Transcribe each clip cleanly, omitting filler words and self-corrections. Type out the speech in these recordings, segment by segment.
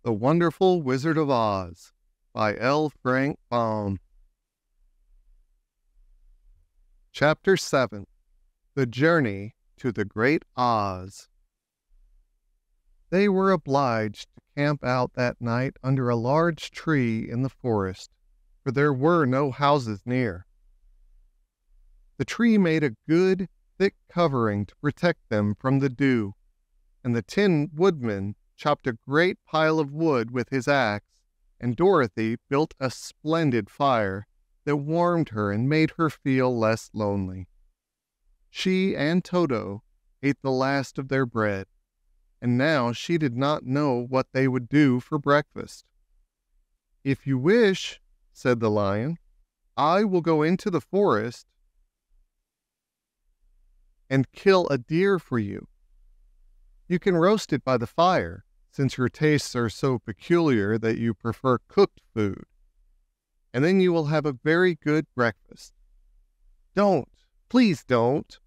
The Wonderful Wizard of Oz by L. Frank Baum. Chapter 7. The Journey to the Great Oz. They were obliged to camp out that night under a large tree in the forest, for there were no houses near. The tree made a good, thick covering to protect them from the dew, and the Tin Woodman chopped a great pile of wood with his axe, and Dorothy built a splendid fire that warmed her and made her feel less lonely. She and Toto ate the last of their bread, and now she did not know what they would do for breakfast. "If you wish," said the lion, "I will go into the forest and kill a deer for you. You can roast it by the fire, since your tastes are so peculiar that you prefer cooked food, and then you will have a very good breakfast." "Don't, please don't,"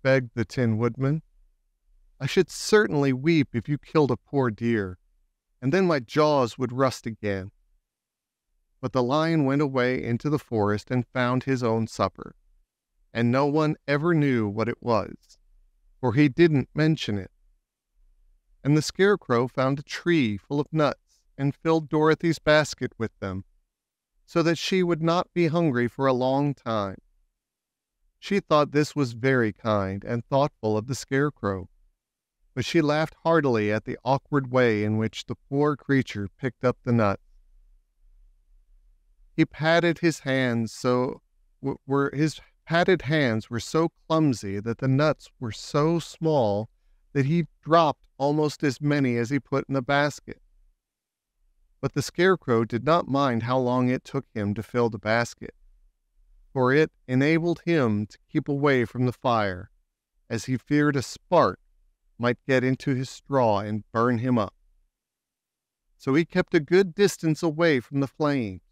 begged the Tin Woodman. "I should certainly weep if you killed a poor deer, and then my jaws would rust again." But the lion went away into the forest and found his own supper, and no one ever knew what it was, for he didn't mention it. And the Scarecrow found a tree full of nuts and filled Dorothy's basket with them, so that she would not be hungry for a long time. She thought this was very kind and thoughtful of the Scarecrow, but she laughed heartily at the awkward way in which the poor creature picked up the nuts. His padded hands were so clumsy that the nuts were so small that he dropped almost as many as he put in the basket. But the Scarecrow did not mind how long it took him to fill the basket, for it enabled him to keep away from the fire, as he feared a spark might get into his straw and burn him up. So he kept a good distance away from the flames,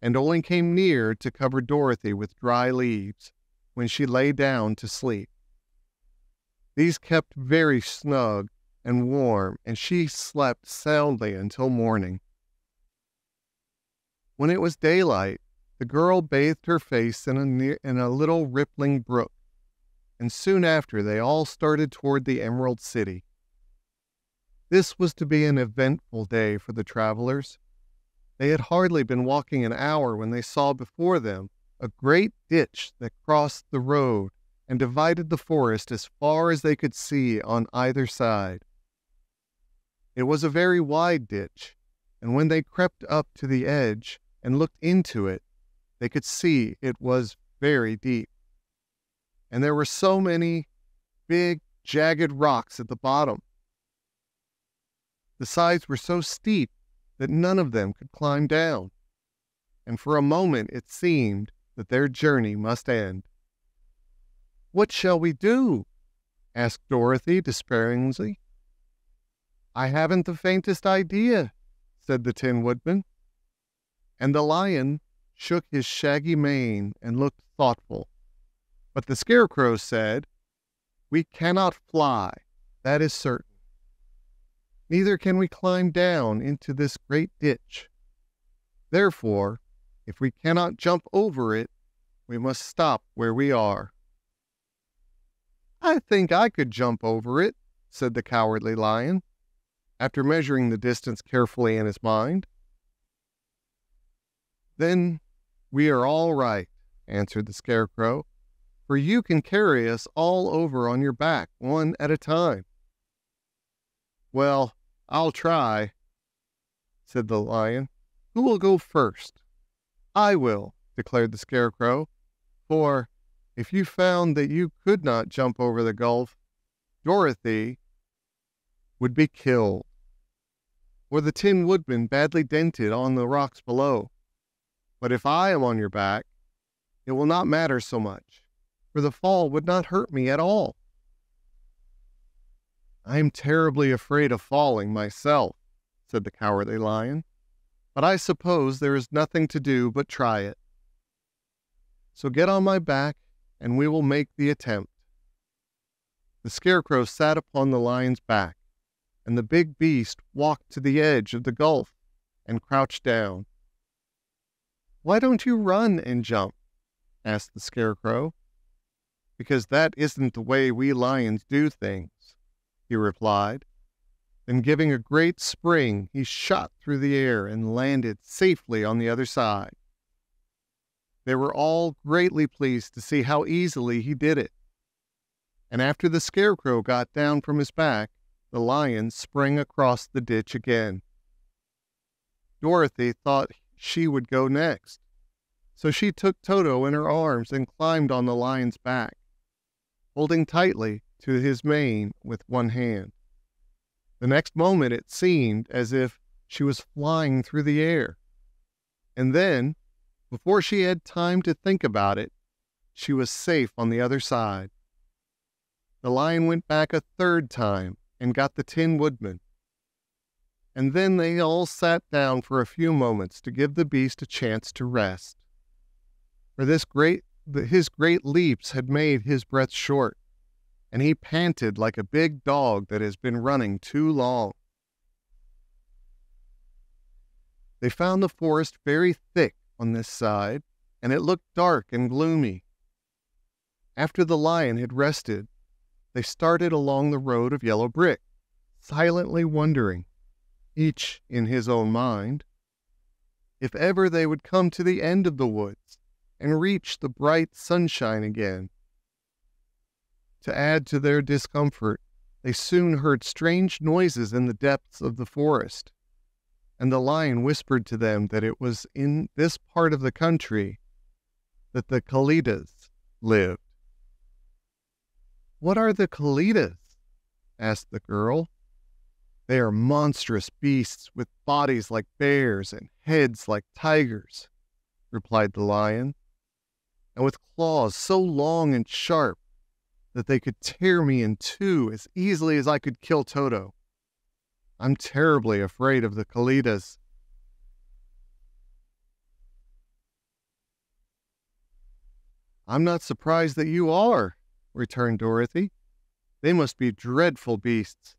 and only came near to cover Dorothy with dry leaves when she lay down to sleep. These kept very snug and warm, and she slept soundly until morning. When it was daylight, the girl bathed her face in a little rippling brook, and soon after they all started toward the Emerald City. This was to be an eventful day for the travelers. They had hardly been walking an hour when they saw before them a great ditch that crossed the road and divided the forest as far as they could see on either side. It was a very wide ditch, and when they crept up to the edge and looked into it, they could see it was very deep. And there were so many big, jagged rocks at the bottom. The sides were so steep that none of them could climb down, and for a moment it seemed that their journey must end. "What shall we do?" asked Dorothy despairingly. "I haven't the faintest idea," said the Tin Woodman. And the lion shook his shaggy mane and looked thoughtful. But the Scarecrow said, "We cannot fly, that is certain. Neither can we climb down into this great ditch. Therefore, if we cannot jump over it, we must stop where we are." "I think I could jump over it," said the Cowardly Lion, after measuring the distance carefully in his mind. "Then we are all right," answered the Scarecrow, "for you can carry us all over on your back, one at a time." "Well, I'll try," said the lion. "Who will go first?" "I will," declared the Scarecrow, "for if you found that you could not jump over the gulf, Dorothy would be killed, or the Tin Woodman badly dented on the rocks below. But if I am on your back, it will not matter so much, for the fall would not hurt me at all." "I am terribly afraid of falling myself," said the Cowardly Lion, "but I suppose there is nothing to do but try it. So get on my back, and we will make the attempt." The Scarecrow sat upon the lion's back, and the big beast walked to the edge of the gulf and crouched down. "Why don't you run and jump?" asked the Scarecrow. "Because that isn't the way we lions do things," he replied. Then giving a great spring, he shot through the air and landed safely on the other side. They were all greatly pleased to see how easily he did it. And after the Scarecrow got down from his back, the lion sprang across the ditch again. Dorothy thought she would go next, so she took Toto in her arms and climbed on the lion's back, holding tightly to his mane with one hand. The next moment it seemed as if she was flying through the air. And then, before she had time to think about it, she was safe on the other side. The lion went back a third time and got the Tin Woodman. And then they all sat down for a few moments to give the beast a chance to rest. For his great leaps had made his breath short, and he panted like a big dog that has been running too long. They found the forest very thick on this side, and it looked dark and gloomy. After the lion had rested, they started along the road of yellow brick, silently wondering, each in his own mind, if ever they would come to the end of the woods and reach the bright sunshine again. To add to their discomfort, they soon heard strange noises in the depths of the forest, and the lion whispered to them that it was in this part of the country that the Kalidas lived. "What are the Kalidas?" asked the girl. "They are monstrous beasts with bodies like bears and heads like tigers," replied the lion, "and with claws so long and sharp that they could tear me in two as easily as I could kill Toto. I'm terribly afraid of the Kalidas." "I'm not surprised that you are," returned Dorothy. "They must be dreadful beasts."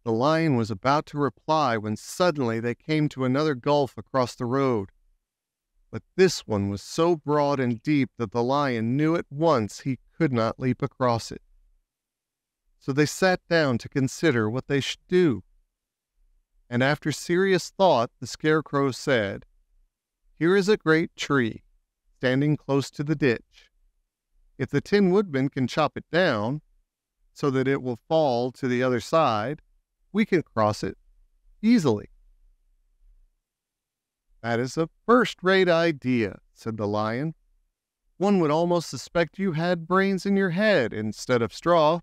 The lion was about to reply when suddenly they came to another gulf across the road. But this one was so broad and deep that the lion knew at once he could not leap across it. So they sat down to consider what they should do. And after serious thought, the Scarecrow said, "Here is a great tree, standing close to the ditch. If the Tin Woodman can chop it down, so that it will fall to the other side, we can cross it easily." "That is a first-rate idea," said the lion. "One would almost suspect you had brains in your head instead of straw."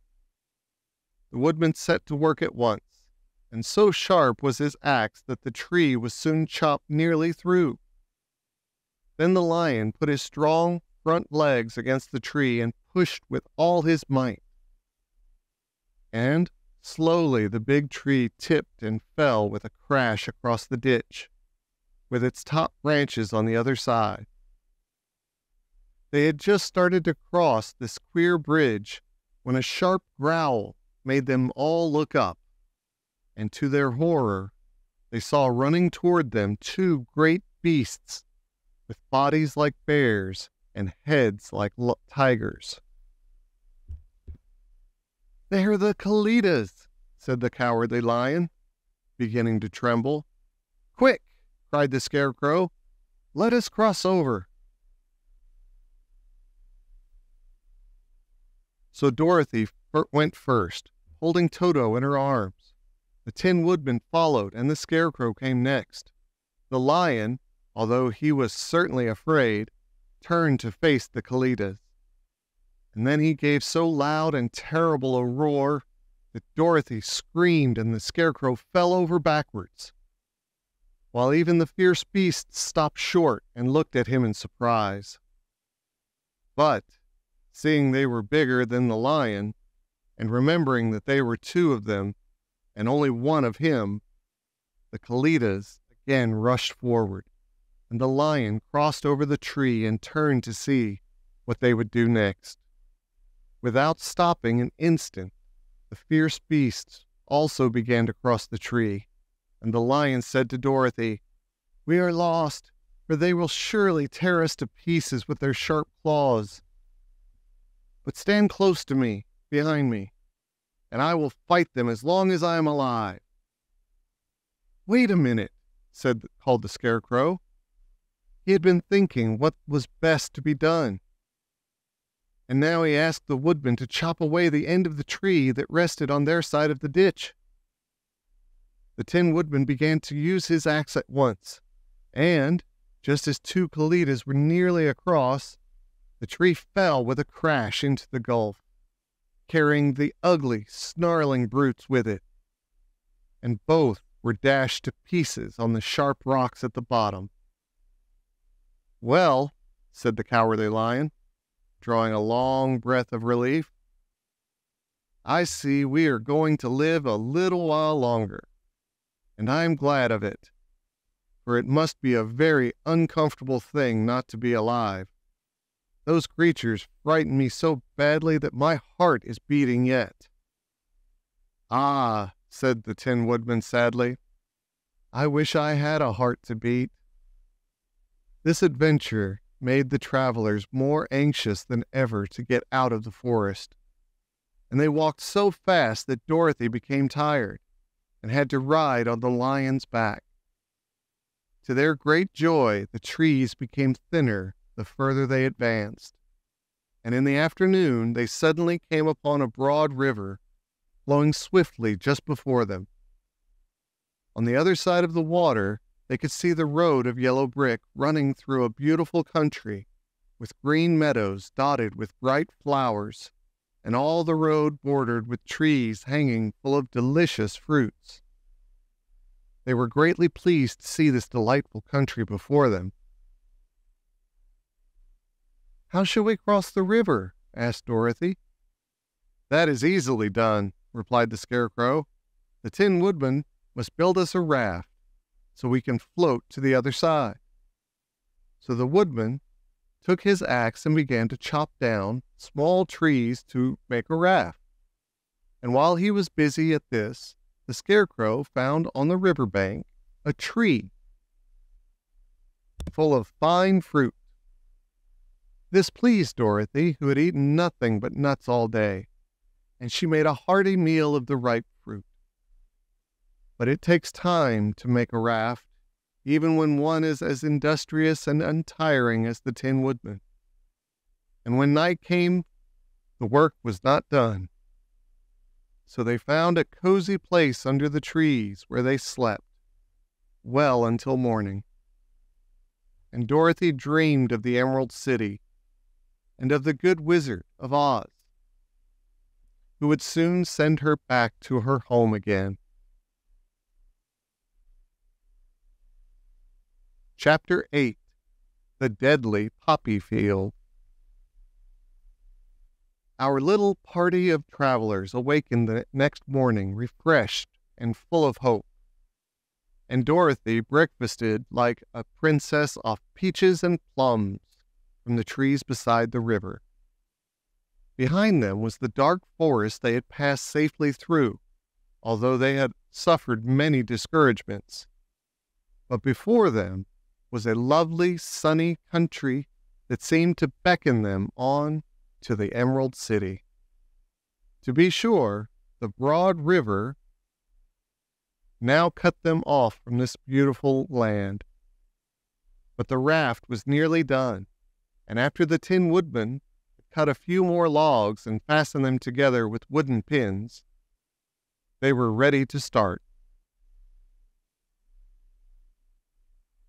The woodman set to work at once, and so sharp was his axe that the tree was soon chopped nearly through. Then the lion put his strong front legs against the tree and pushed with all his might. And slowly the big tree tipped and fell with a crash across the ditch, with its top branches on the other side. They had just started to cross this queer bridge when a sharp growl made them all look up, and to their horror, they saw running toward them two great beasts with bodies like bears and heads like tigers. "They're the Kalidas," said the cowardly lion, beginning to tremble. "Quick!" cried the Scarecrow. "Let us cross over." So Dorothy went first, holding Toto in her arms. The Tin Woodman followed, and the Scarecrow came next. The lion, although he was certainly afraid, turned to face the Kalidas. And then he gave so loud and terrible a roar that Dorothy screamed and the Scarecrow fell over backwards, while even the fierce beasts stopped short and looked at him in surprise. But, seeing they were bigger than the lion, and remembering that they were two of them and only one of him, the Kalidas again rushed forward, and the lion crossed over the tree and turned to see what they would do next. Without stopping an instant, the fierce beasts also began to cross the tree, and the lion said to Dorothy, "We are lost, for they will surely tear us to pieces with their sharp claws. But stand close to me, behind me, and I will fight them as long as I am alive." "Wait a minute," called the Scarecrow. He had been thinking what was best to be done. And now he asked the Woodman to chop away the end of the tree that rested on their side of the ditch. The Tin Woodman began to use his axe at once, and, just as two Kalitas were nearly across, the tree fell with a crash into the gulf, carrying the ugly, snarling brutes with it, and both were dashed to pieces on the sharp rocks at the bottom. "Well," said the Cowardly Lion, drawing a long breath of relief, "I see we are going to live a little while longer, and I am glad of it, for it must be a very uncomfortable thing not to be alive. Those creatures frightened me so badly that my heart is beating yet." "Ah," said the Tin Woodman sadly, "I wish I had a heart to beat." This adventure made the travelers more anxious than ever to get out of the forest, and they walked so fast that Dorothy became tired and had to ride on the lion's back. To their great joy, the trees became thinner the further they advanced, and in the afternoon they suddenly came upon a broad river flowing swiftly just before them. On the other side of the water, they could see the road of yellow brick running through a beautiful country with green meadows dotted with bright flowers, and all the road bordered with trees hanging full of delicious fruits. They were greatly pleased to see this delightful country before them. "How shall we cross the river?" asked Dorothy. "That is easily done," replied the Scarecrow. "The Tin Woodman must build us a raft, so we can float to the other side." So the Woodman took his axe and began to chop down small trees to make a raft. And while he was busy at this, the Scarecrow found on the river bank a tree full of fine fruit. This pleased Dorothy, who had eaten nothing but nuts all day, and she made a hearty meal of the ripe fruit. But it takes time to make a raft, even when one is as industrious and untiring as the Tin Woodman. And when night came, the work was not done. So they found a cozy place under the trees where they slept, well until morning. And Dorothy dreamed of the Emerald City and of the Good Wizard of Oz, who would soon send her back to her home again. Chapter 8. The Deadly Poppy Field. Our little party of travelers awakened the next morning refreshed and full of hope, and Dorothy breakfasted like a princess off peaches and plums from the trees beside the river. Behind them was the dark forest they had passed safely through, although they had suffered many discouragements. But before them was a lovely, sunny country that seemed to beckon them on to the Emerald City. To be sure, the broad river now cut them off from this beautiful land. But the raft was nearly done, and after the Tin Woodman had cut a few more logs and fastened them together with wooden pins, they were ready to start.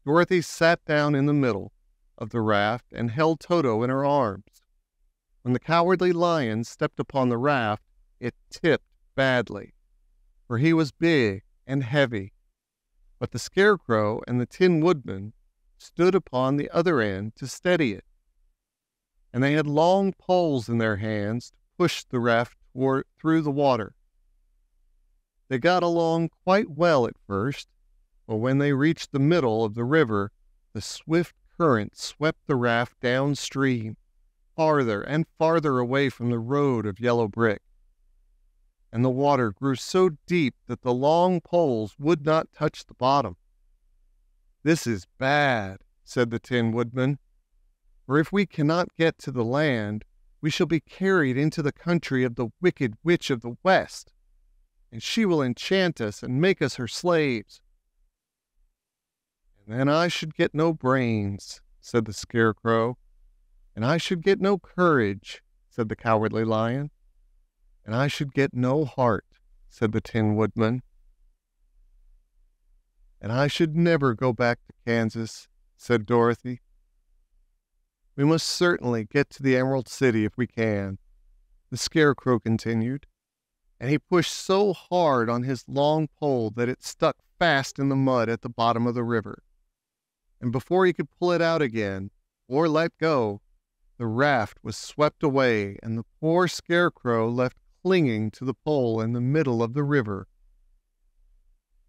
Dorothy sat down in the middle of the raft and held Toto in her arms. When the Cowardly Lion stepped upon the raft, it tipped badly, for he was big and heavy. But the Scarecrow and the Tin Woodman stood upon the other end to steady it, and they had long poles in their hands to push the raft through the water. They got along quite well at first, but when they reached the middle of the river, the swift current swept the raft downstream, farther and farther away from the road of yellow brick. and the water grew so deep that the long poles would not touch the bottom. "This is bad," said the Tin Woodman, "for if we cannot get to the land, we shall be carried into the country of the wicked witch of the West, and she will enchant us and make us her slaves." "And then I should get no brains," said the Scarecrow. "And I should get no courage," said the Cowardly Lion. "And I should get no heart," said the Tin Woodman. "And I should never go back to Kansas," said Dorothy. "We must certainly get to the Emerald City if we can," the Scarecrow continued, and he pushed so hard on his long pole that it stuck fast in the mud at the bottom of the river. And before he could pull it out again, or let go, the raft was swept away, and the poor Scarecrow left clinging to the pole in the middle of the river.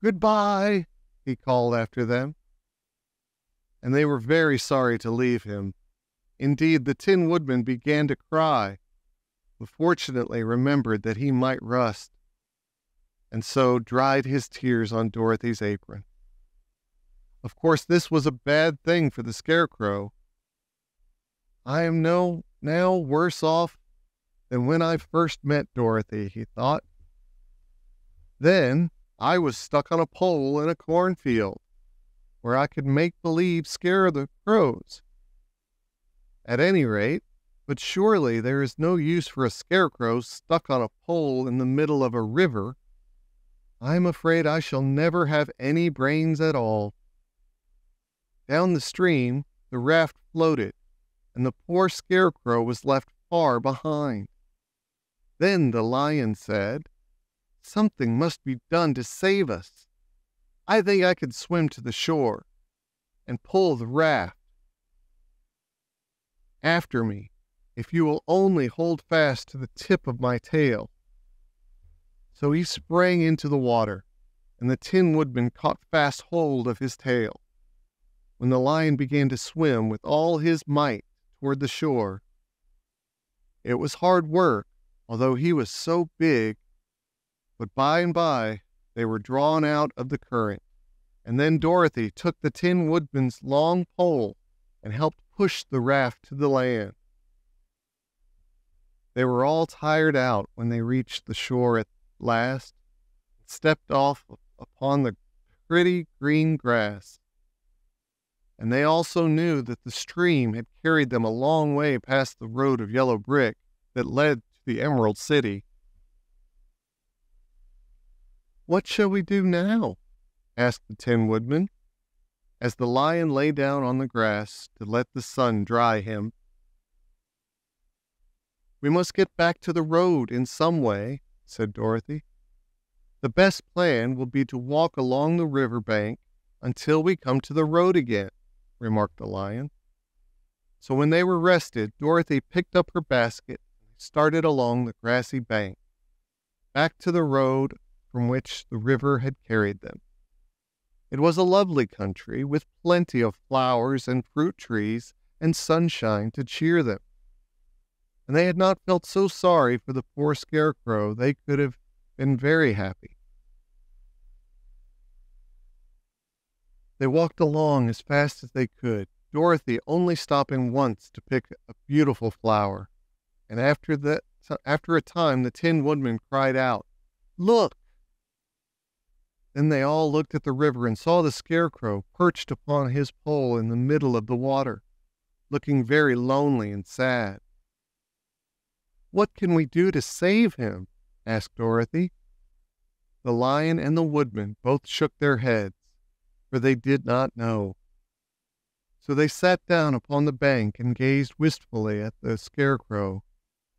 "Goodbye," he called after them. And they were very sorry to leave him. Indeed, the Tin Woodman began to cry, but fortunately remembered that he might rust, and so dried his tears on Dorothy's apron. Of course, this was a bad thing for the Scarecrow. "I am now worse off than when I first met Dorothy," he thought. "Then I was stuck on a pole in a cornfield, where I could make believe scare the crows. At any rate, but surely there is no use for a Scarecrow stuck on a pole in the middle of a river. I am afraid I shall never have any brains at all." Down the stream, the raft floated, and the poor Scarecrow was left far behind. Then the Lion said, "Something must be done to save us. I think I could swim to the shore and pull the raft. After me, if you will only hold fast to the tip of my tail." So he sprang into the water, and the Tin Woodman caught fast hold of his tail. When the Lion began to swim with all his might toward the shore, it was hard work, although he was so big, but by and by they were drawn out of the current, and then Dorothy took the Tin Woodman's long pole and helped push the raft to the land. They were all tired out when they reached the shore at last, and stepped off upon the pretty green grass. And they also knew that the stream had carried them a long way past the road of yellow brick that led to the Emerald City. "What shall we do now?" asked the Tin Woodman, as the Lion lay down on the grass to let the sun dry him. "We must get back to the road in some way," said Dorothy. "The best plan will be to walk along the river bank until we come to the road again," remarked the Lion. So when they were rested, Dorothy picked up her basket and started along the grassy bank, back to the road from which the river had carried them. It was a lovely country, with plenty of flowers and fruit trees and sunshine to cheer them. And they had not felt so sorry for the poor Scarecrow, they could have been very happy. They walked along as fast as they could, Dorothy only stopping once to pick a beautiful flower. And after a time, the Tin Woodman cried out, "Look!" Then they all looked at the river and saw the Scarecrow perched upon his pole in the middle of the water, looking very lonely and sad. "What can we do to save him?" asked Dorothy. The Lion and the Woodman both shook their heads, for they did not know. So they sat down upon the bank and gazed wistfully at the Scarecrow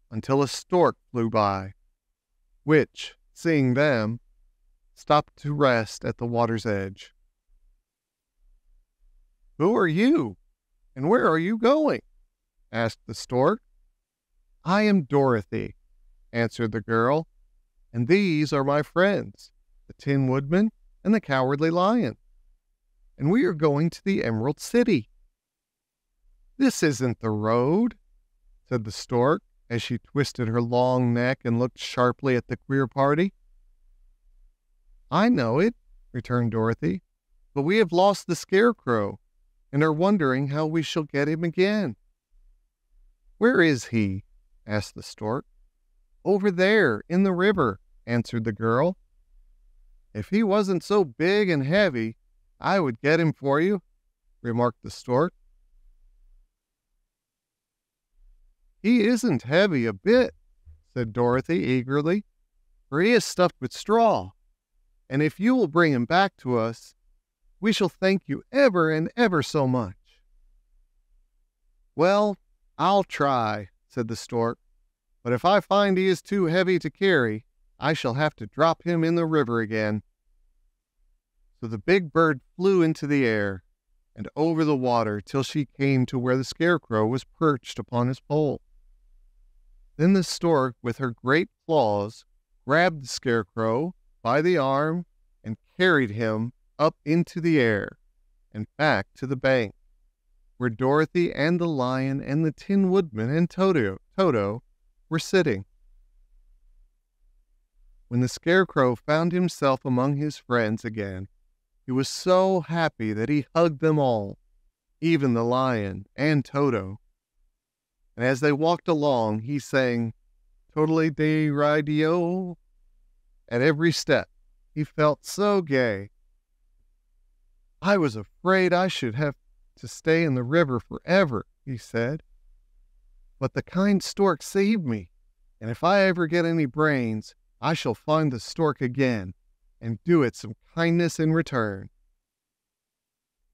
until a stork flew by, which, seeing them, stopped to rest at the water's edge. "Who are you, and where are you going?" asked the stork. "I am Dorothy," answered the girl, "and these are my friends, the Tin Woodman and the Cowardly Lion, and we are going to the Emerald City." "This isn't the road," said the stork, as she twisted her long neck and looked sharply at the queer party. "I know it," returned Dorothy, "but we have lost the Scarecrow and are wondering how we shall get him again." "Where is he?" asked the stork. "Over there, in the river," answered the girl. "If he wasn't so big and heavy, I would get him for you," remarked the stork. "He isn't heavy a bit," said Dorothy eagerly, "for he is stuffed with straw, and if you will bring him back to us, we shall thank you ever and ever so much." "Well, I'll try," said the stork, "but if I find he is too heavy to carry, I shall have to drop him in the river again." So the big bird flew into the air and over the water till she came to where the Scarecrow was perched upon his pole. Then the stork, with her great claws, grabbed the Scarecrow by the arm and carried him up into the air and back to the bank, where Dorothy and the lion and the Tin Woodman and Toto were sitting. When the Scarecrow found himself among his friends again, he was so happy that he hugged them all, even the lion and Toto. And as they walked along, he sang "Toddly-dee-ri-dee-o" at every step. He felt so gay. "I was afraid I should have to stay in the river forever," he said. "But the kind stork saved me, and if I ever get any brains, I shall find the stork again and do it some kindness in return."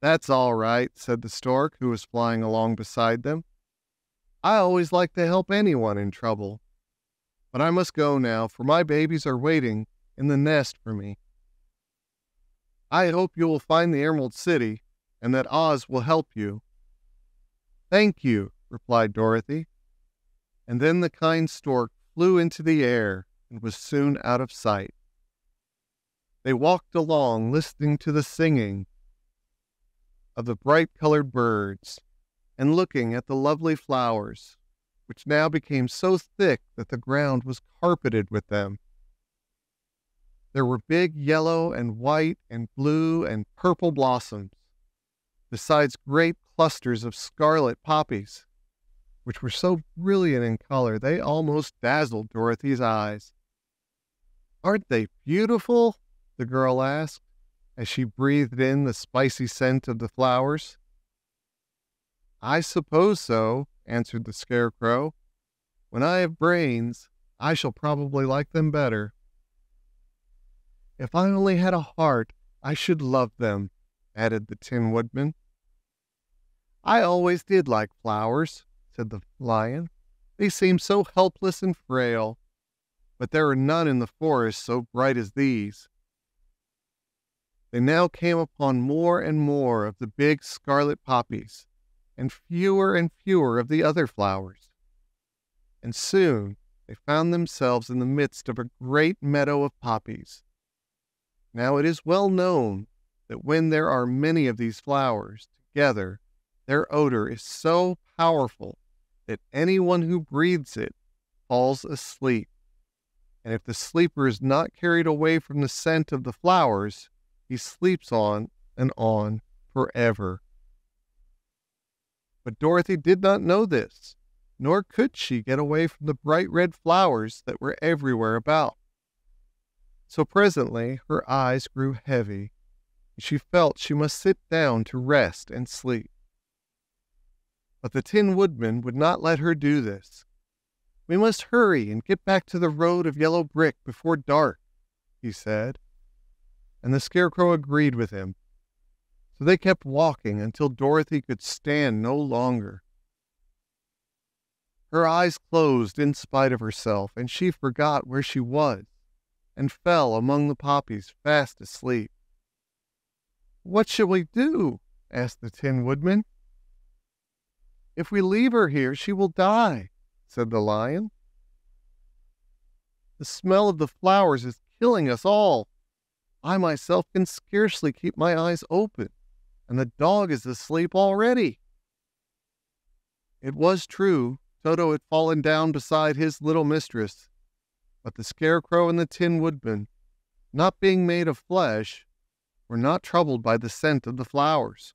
"That's all right," said the stork, who was flying along beside them. "I always like to help anyone in trouble. But I must go now, for my babies are waiting in the nest for me. I hope you will find the Emerald City and that Oz will help you." "Thank you," replied Dorothy. And then the kind stork flew into the air and was soon out of sight. They walked along, listening to the singing of the bright-colored birds and looking at the lovely flowers, which now became so thick that the ground was carpeted with them. There were big yellow and white and blue and purple blossoms, besides great clusters of scarlet poppies, which were so brilliant in color they almost dazzled Dorothy's eyes. "Aren't they beautiful?" the girl asked, as she breathed in the spicy scent of the flowers. "I suppose so," answered the Scarecrow. "When I have brains, I shall probably like them better." "If I only had a heart, I should love them," added the Tin Woodman. "I always did like flowers," said the lion. "They seem so helpless and frail, but there are none in the forest so bright as these." They now came upon more and more of the big scarlet poppies, and fewer of the other flowers. And soon they found themselves in the midst of a great meadow of poppies. Now it is well known that when there are many of these flowers together, their odor is so powerful that anyone who breathes it falls asleep. And if the sleeper is not carried away from the scent of the flowers, he sleeps on and on forever. But Dorothy did not know this, nor could she get away from the bright red flowers that were everywhere about. So presently her eyes grew heavy, and she felt she must sit down to rest and sleep. But the Tin Woodman would not let her do this. "We must hurry and get back to the road of yellow brick before dark," he said. And the Scarecrow agreed with him. So they kept walking until Dorothy could stand no longer. Her eyes closed in spite of herself, and she forgot where she was, and fell among the poppies fast asleep. "What shall we do?" asked the Tin Woodman. "If we leave her here, she will die," said the lion. "The smell of the flowers is killing us all. I myself can scarcely keep my eyes open, and the dog is asleep already." It was true, Toto had fallen down beside his little mistress, but the Scarecrow and the Tin Woodman, not being made of flesh, were not troubled by the scent of the flowers.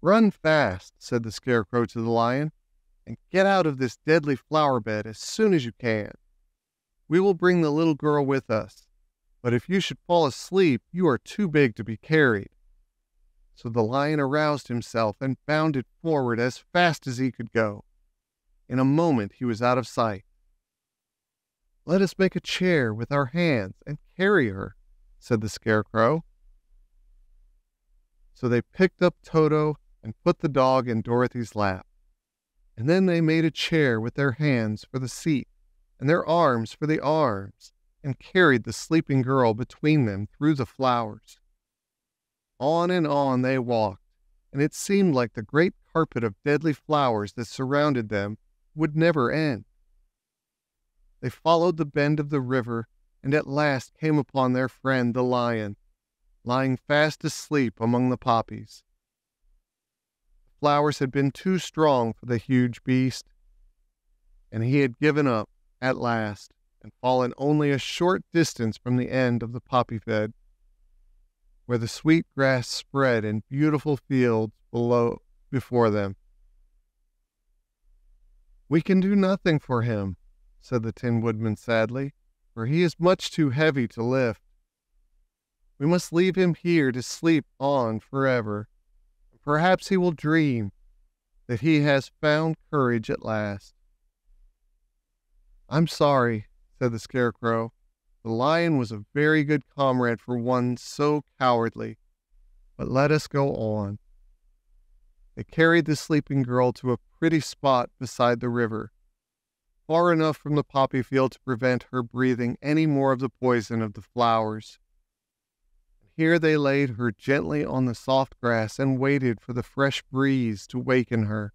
"Run fast," said the Scarecrow to the Lion, "and get out of this deadly flower bed as soon as you can. We will bring the little girl with us, but if you should fall asleep, you are too big to be carried." So the Lion aroused himself and bounded forward as fast as he could go. In a moment he was out of sight. "Let us make a chair with our hands and carry her," said the Scarecrow. So they picked up Toto and put the dog in Dorothy's lap. And then they made a chair with their hands for the seat and their arms for the arms, and carried the sleeping girl between them through the flowers. On and on they walked, and it seemed like the great carpet of deadly flowers that surrounded them would never end. They followed the bend of the river, and at last came upon their friend the Lion, lying fast asleep among the poppies. The flowers had been too strong for the huge beast, and he had given up at last and fallen only a short distance from the end of the poppy bed, where the sweet grass spread in beautiful fields before them. "We can do nothing for him," said the Tin Woodman sadly, "for he is much too heavy to lift. We must leave him here to sleep on forever. Perhaps he will dream that he has found courage at last." "I'm sorry," said the Scarecrow. "The Lion was a very good comrade for one so cowardly. But let us go on." They carried the sleeping girl to a pretty spot beside the river, far enough from the poppy field to prevent her breathing any more of the poison of the flowers. Here they laid her gently on the soft grass and waited for the fresh breeze to waken her.